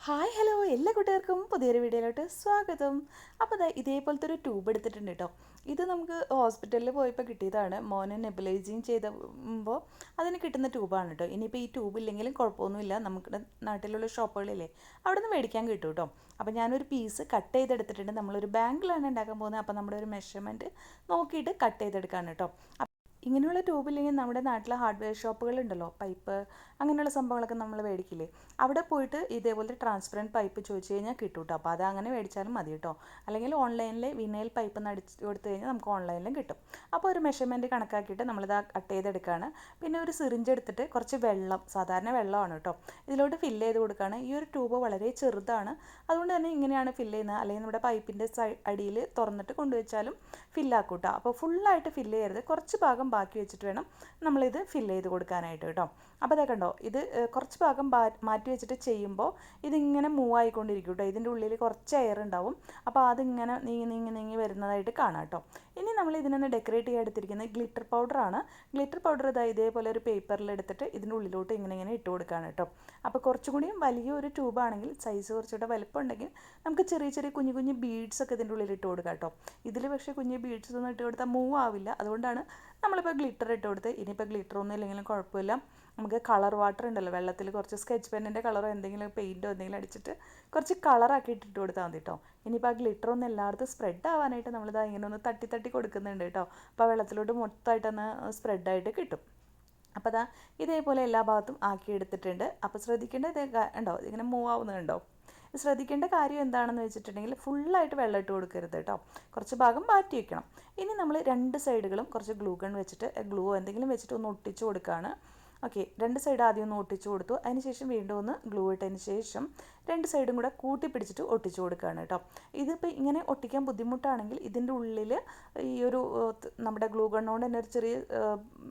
Hi hello എല്ലാ കൂട്ടുകാർക്കും പുതിയൊരു വീഡിയോയിലോട്ട് സ്വാഗതം. അപ്പോൾ ഇതേപോലത്തെ ഒരു ട്യൂബ് എടുത്തിട്ടുണ്ട് കേട്ടോ. ഇത് നമുക്ക് ഹോസ്പിറ്റലിൽ പോയപ്പോൾ കിട്ടിയതാണ്. മോനെ നെബുലൈസിങ് ചെയ്തപ്പോൾ അതിന് കിട്ടുന്ന ട്യൂബാണ് കേട്ടോ. ഇനിയിപ്പോൾ ഈ ട്യൂബ് ഇല്ലെങ്കിലും കുഴപ്പമൊന്നുമില്ല, നമുക്ക് നാട്ടിലുള്ള ഷോപ്പുകളില്ലേ അവിടെ നിന്ന് മേടിക്കാൻ കിട്ടും കേട്ടോ. അപ്പോൾ ഞാനൊരു പീസ് കട്ട് ചെയ്തെടുത്തിട്ടുണ്ട്. നമ്മളൊരു ബാങ്കിലാണ് ഉണ്ടാക്കാൻ പോകുന്നത്. അപ്പോൾ നമ്മുടെ ഒരു മെഷർമെൻറ്റ് നോക്കിയിട്ട് കട്ട് ചെയ്തെടുക്കാണ് കേട്ടോ. ഇങ്ങനെയുള്ള ട്യൂബില്ലെങ്കിൽ നമ്മുടെ നാട്ടിലെ ഹാർഡ്വെയർ ഷോപ്പുകളുണ്ടല്ലോ, പൈപ്പ് അങ്ങനെയുള്ള സംഭവങ്ങളൊക്കെ നമ്മൾ മേടിക്കില്ലേ, അവിടെ പോയിട്ട് ഇതേപോലത്തെ ട്രാൻസ്പെറൻറ്റ് പൈപ്പ് ചോദിച്ചു കഴിഞ്ഞാൽ കിട്ടും കേട്ടോ. അപ്പോൾ അത് അങ്ങനെ മേടിച്ചാലും മതി കേട്ടോ. അല്ലെങ്കിൽ ഓൺലൈനിൽ വിനൈൽ പൈപ്പ് എന്ന് അടിച്ച് കൊടുത്തു കഴിഞ്ഞാൽ നമുക്ക് ഓൺലൈനിലും കിട്ടും. അപ്പോൾ ഒരു മെഷർമെൻറ്റ് കണക്കാക്കിയിട്ട് നമ്മളിത് കട്ട് ചെയ്തെടുക്കുകയാണ്. പിന്നെ ഒരു സിറിഞ്ച് എടുത്തിട്ട് കുറച്ച് വെള്ളം, സാധാരണ വെള്ളമാണ് കേട്ടോ, ഇതിലോട്ട് ഫില്ല് ചെയ്ത് കൊടുക്കുകയാണ്. ഈ ഒരു ട്യൂബ് വളരെ ചെറുതാണ്, അതുകൊണ്ട് തന്നെ ഇങ്ങനെയാണ് ഫില്ല് ചെയ്യുന്നത്. അല്ലെങ്കിൽ നമ്മുടെ പൈപ്പിൻ്റെ അടിയിൽ തുറന്നിട്ട് കൊണ്ടുവച്ചാലും ഫില്ലാക്കും കേട്ടോ. അപ്പോൾ ഫുള്ളായിട്ട് ഫില്ല് ചെയ്യരുത്, കുറച്ച് ഭാഗം ബാക്കി വെച്ചിട്ട് വേണം നമ്മളിത് ഫില്ല് ചെയ്ത് കൊടുക്കാനായിട്ട് കേട്ടോ. അപ്പോൾ അതൊക്കെ കണ്ടോ, ഇത് കുറച്ച് ഭാഗം മാറ്റി വെച്ചിട്ട് ചെയ്യുമ്പോൾ ഇതിങ്ങനെ മൂവ് ആയിക്കൊണ്ടിരിക്കും കേട്ടോ. ഇതിൻ്റെ ഉള്ളിൽ കുറച്ച് എയർ ഉണ്ടാവും. അപ്പോൾ അതിങ്ങനെ നീങ്ങി നീങ്ങി നീങ്ങി വരുന്നതായിട്ട് കാണാം കേട്ടോ. ഇനി നമ്മൾ ഇതിനൊന്ന് ഡെക്കറേറ്റ് ചെയ്യാൻ എടുത്തിരിക്കുന്നത് ഗ്ലിറ്റർ പൗഡറാണ്. ഗ്ലിറ്റർ പൗഡർ ഇതേപോലെ ഒരു പേപ്പറിൽ എടുത്തിട്ട് ഇതിൻ്റെ ഉള്ളിലോട്ട് ഇങ്ങനെ ഇട്ട് കൊടുക്കുകയാണ് കേട്ടോ. അപ്പോൾ കുറച്ചും കൂടിയും വലിയൊരു ട്യൂബാണെങ്കിൽ, സൈസ് കുറച്ചുകൂടെ വലുപ്പം ഉണ്ടെങ്കിൽ നമുക്ക് ചെറിയ ചെറിയ കുഞ്ഞു കുഞ്ഞു ബീഡ്സ് ഒക്കെ ഇതിൻ്റെ ഉള്ളിൽ ഇട്ട് കൊടുക്കാം കേട്ടോ. ഇതിൽ പക്ഷേ കുഞ്ഞു ബീഡ്സ് ഒന്നും ഇട്ട് കൊടുത്താൽ മൂവ് ആവില്ല. അതുകൊണ്ടാണ് നമ്മളിപ്പോൾ ഗ്ലിറ്റർ ഇട്ട് കൊടുത്ത്. ഇനിയിപ്പോൾ ഗ്ലിറ്റർ ഒന്നും ഇല്ലെങ്കിലും കുഴപ്പമില്ല, നമുക്ക് കളർ വാട്ടർ ഉണ്ടല്ലോ, വെള്ളത്തിൽ കുറച്ച് സ്കെച്ച് പെന്നിൻ്റെ കളറോ എന്തെങ്കിലും പെയിൻറ്റോ എന്തെങ്കിലും അടിച്ചിട്ട് കുറച്ച് കളറാക്കി ഇട്ടിട്ട് കൊടുത്താൽ മതി കേട്ടോ. ഇനിയിപ്പോൾ ആ ഗ്ലിറ്റർ ഒന്ന് എല്ലായിടത്തും സ്പ്രെഡ് ആവാനായിട്ട് നമ്മളിത് ഇങ്ങനെ ഒന്ന് തട്ടി തട്ടി കൊടുക്കുന്നുണ്ട് കേട്ടോ. അപ്പോൾ വെള്ളത്തിലോട്ട് മൊത്തമായിട്ടൊന്ന് സ്പ്രെഡായിട്ട് കിട്ടും. അപ്പോൾ ഇതേപോലെ എല്ലാ ഭാഗത്തും ആക്കി എടുത്തിട്ടുണ്ട്. അപ്പോൾ ശ്രദ്ധിക്കേണ്ടത് ഉണ്ടോ, ഇങ്ങനെ മൂവ് ആവുന്നുണ്ടോ. ശ്രദ്ധിക്കേണ്ട കാര്യം എന്താണെന്ന് വെച്ചിട്ടുണ്ടെങ്കിൽ ഫുള്ളായിട്ട് വെള്ളം ഇട്ട് കൊടുക്കരുത് കേട്ടോ, കുറച്ച് ഭാഗം മാറ്റി വയ്ക്കണം. ഇനി നമ്മൾ രണ്ട് സൈഡുകളും കുറച്ച് ഗ്ലൂ ഗൺ വെച്ചിട്ട്, ഗ്ലൂ എന്തെങ്കിലും വെച്ചിട്ട് ഒന്ന് ഒട്ടിച്ച് കൊടുക്കുകയാണ്. ഓക്കെ, രണ്ട് സൈഡ് ആദ്യം ഒന്ന് ഒട്ടിച്ച് കൊടുത്തു. അതിന് ശേഷം വീണ്ടും ഒന്ന് ഗ്ലൂ ഇട്ടതിന് ശേഷം രണ്ട് സൈഡും കൂടെ കൂട്ടി പിടിച്ചിട്ട് ഒട്ടിച്ച് കൊടുക്കുകയാണ് കേട്ടോ. ഇതിപ്പോൾ ഇങ്ങനെ ഒട്ടിക്കാൻ ബുദ്ധിമുട്ടാണെങ്കിൽ ഇതിൻ്റെ ഉള്ളിൽ ഈ ഒരു നമ്മുടെ ഗ്ലൂ ഗണ്ണോണ്ട് തന്നെ ഒരു ചെറിയ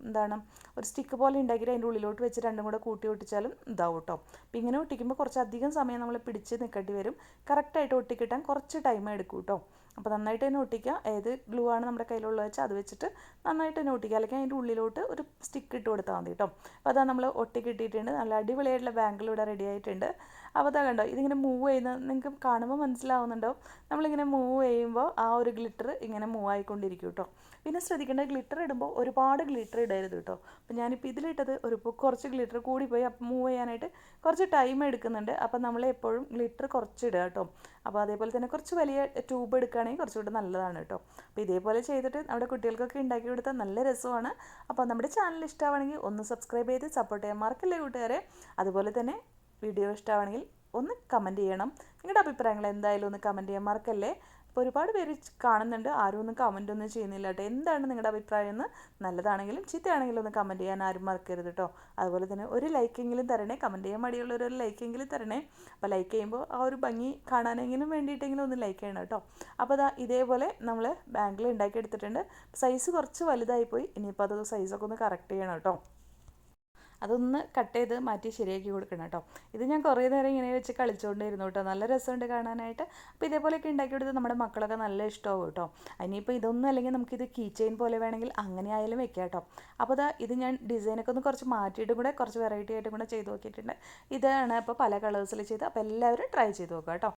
എന്താണ് ഒരു സ്റ്റിക്ക് പോലെ ഉണ്ടാക്കിയിട്ട് അതിൻ്റെ ഉള്ളിലോട്ട് വെച്ച് രണ്ടും കൂടെ കൂട്ടി ഒട്ടിച്ചാലും ഇതാവും കേട്ടോ. അപ്പോൾ ഇങ്ങനെ ഒട്ടിക്കുമ്പോൾ കുറച്ചധികം സമയം നമ്മൾ പിടിച്ച് നിൽക്കേണ്ടി വരും. കറക്റ്റായിട്ട് ഒട്ടിക്കിട്ടാൻ കുറച്ച് ടൈം എടുക്കും കേട്ടോ. അപ്പോൾ നന്നായിട്ട് തന്നെ ഒട്ടിക്കുക. ഏത് ഗ്ലൂ ആണ് നമ്മുടെ കയ്യിലുള്ളത് വെച്ചാൽ അത് വെച്ചിട്ട് നന്നായിട്ട് തന്നെ ഒട്ടിക്കുക. അല്ലെങ്കിൽ അതിൻ്റെ ഉള്ളിലോട്ട് ഒരു സ്റ്റിക്ക് ഇട്ട് കൊടുത്താൽ മതി കേട്ടോ. അപ്പോൾ നമ്മൾ ഒട്ടി കിട്ടിയിട്ടുണ്ട്. നല്ല അടിപൊളിയായിട്ടുള്ള ബാങ്കിൾ ഇവിടെ റെഡി ആയിട്ടുണ്ട്. അപ്പോൾ കണ്ടോ, ഇതിങ്ങനെ മൂവ് ചെയ്യുന്നത് നിങ്ങൾക്ക് കാണുമ്പോൾ മനസ്സിലാവുന്നുണ്ടോ. നമ്മളിങ്ങനെ മൂവ് ചെയ്യുമ്പോൾ ആ ഒരു ഗ്ലിറ്റർ ഇങ്ങനെ മൂവ് ആയിക്കൊണ്ടിരിക്കും കേട്ടോ. പിന്നെ ശ്രദ്ധിക്കേണ്ട, ഗ്ലിറ്റർ ഇടുമ്പോൾ ഒരുപാട് ഗ്ലിറ്റർ ഇടരുത് കേട്ടോ. അപ്പോൾ ഞാനിപ്പോൾ ഇതിലിട്ടത് കുറച്ച് ഗ്ലിറ്റർ കൂടിപ്പോയി. അപ്പം മൂവ് ചെയ്യാനായിട്ട് കുറച്ച് ടൈം എടുക്കുന്നുണ്ട്. അപ്പോൾ നമ്മൾ എപ്പോഴും ഗ്ലിറ്റർ കുറച്ച് ഇടുക കേട്ടോ. അപ്പോൾ അതേപോലെ തന്നെ കുറച്ച് വലിയ ട്യൂബ് എടുക്കുകയാണെങ്കിൽ കുറച്ചുകൂടി നല്ലതാണ് കേട്ടോ. അപ്പോൾ ഇതേപോലെ ചെയ്തിട്ട് നമ്മുടെ കുട്ടികൾക്കൊക്കെ ഉണ്ടാക്കി കൊടുത്താൽ നല്ല രസമാണ്. അപ്പോൾ നമ്മുടെ ചാനൽ ഇഷ്ടമാണെങ്കിൽ ഒന്ന് സബ്സ്ക്രൈബ് ചെയ്ത് സപ്പോർട്ട് ചെയ്യാൻ മറക്കല്ലേ കൂട്ടുകാരെ. അതുപോലെ തന്നെ വീഡിയോ ഇഷ്ടമാണെങ്കിൽ ഒന്ന് കമൻറ്റ് ചെയ്യണം. നിങ്ങളുടെ അഭിപ്രായങ്ങൾ എന്തായാലും ഒന്ന് കമൻറ്റ് ചെയ്യാൻ മറക്കല്ലേ. അപ്പോൾ ഒരുപാട് പേര് കാണുന്നുണ്ട്, ആരും ഒന്നും കമൻ്റ് ഒന്നും ചെയ്യുന്നില്ല കേട്ടോ. എന്താണ് നിങ്ങളുടെ അഭിപ്രായം എന്ന്, നല്ലതാണെങ്കിലും ചീത്തയാണെങ്കിലും ഒന്ന് കമൻറ്റ് ചെയ്യാൻ ആരും മറക്കരുത് കേട്ടോ. അതുപോലെ തന്നെ ഒരു ലൈക്കെങ്കിലും തരണേ, കമൻറ്റ് ചെയ്യാൻ മടിയുള്ളവർ ഒരു ലൈക്കെങ്കിലും തരണേ. അപ്പോൾ ലൈക്ക് ചെയ്യുമ്പോൾ ആ ഒരു ഭംഗി കാണാനെങ്കിലും വേണ്ടിയിട്ടെങ്കിലും ഒന്ന് ലൈക്ക് ചെയ്യണം കേട്ടോ. അപ്പോൾ ഇതേപോലെ നമ്മൾ ബാങ്കിൾ ഉണ്ടാക്കിയെടുത്തിട്ടുണ്ട്. സൈസ് കുറച്ച് വലുതായിപ്പോയി. ഇനിയിപ്പോൾ അത് സൈസൊക്കെ ഒന്ന് കറക്റ്റ് ചെയ്യണം കേട്ടോ. അതൊന്ന് കട്ട് ചെയ്ത് മാറ്റി ശരിയാക്കി കൊടുക്കണം കേട്ടോ. ഇത് ഞാൻ കുറേ നേരം ഇങ്ങനെ വെച്ച് കളിച്ചുകൊണ്ടിരുന്നു കേട്ടോ. നല്ല രസമുണ്ട് കാണാനായിട്ട്. അപ്പോൾ ഇതേപോലെയൊക്കെ ഉണ്ടാക്കി കൊടുത്ത് നമ്മുടെ മക്കളൊക്കെ നല്ല ഇഷ്ടമാവും കേട്ടോ. ഇനിയിപ്പോൾ ഇതൊന്നും അല്ലെങ്കിൽ നമുക്കിത് കീ ചെയിൻ പോലെ വേണമെങ്കിൽ അങ്ങനെ ആയാലും വെക്കാം കേട്ടോ. അപ്പോൾ ഇത് ഞാൻ ഡിസൈനൊക്കെ ഒന്ന് കുറച്ച് മാറ്റിയിട്ടും കൂടെ കുറച്ച് വെറൈറ്റി ആയിട്ടും കൂടെ ചെയ്ത് നോക്കിയിട്ടുണ്ട്. ഇതാണ് ഇപ്പോൾ പല കളേഴ്സിൽ ചെയ്ത്. അപ്പോൾ എല്ലാവരും ട്രൈ ചെയ്ത് നോക്കുക കേട്ടോ.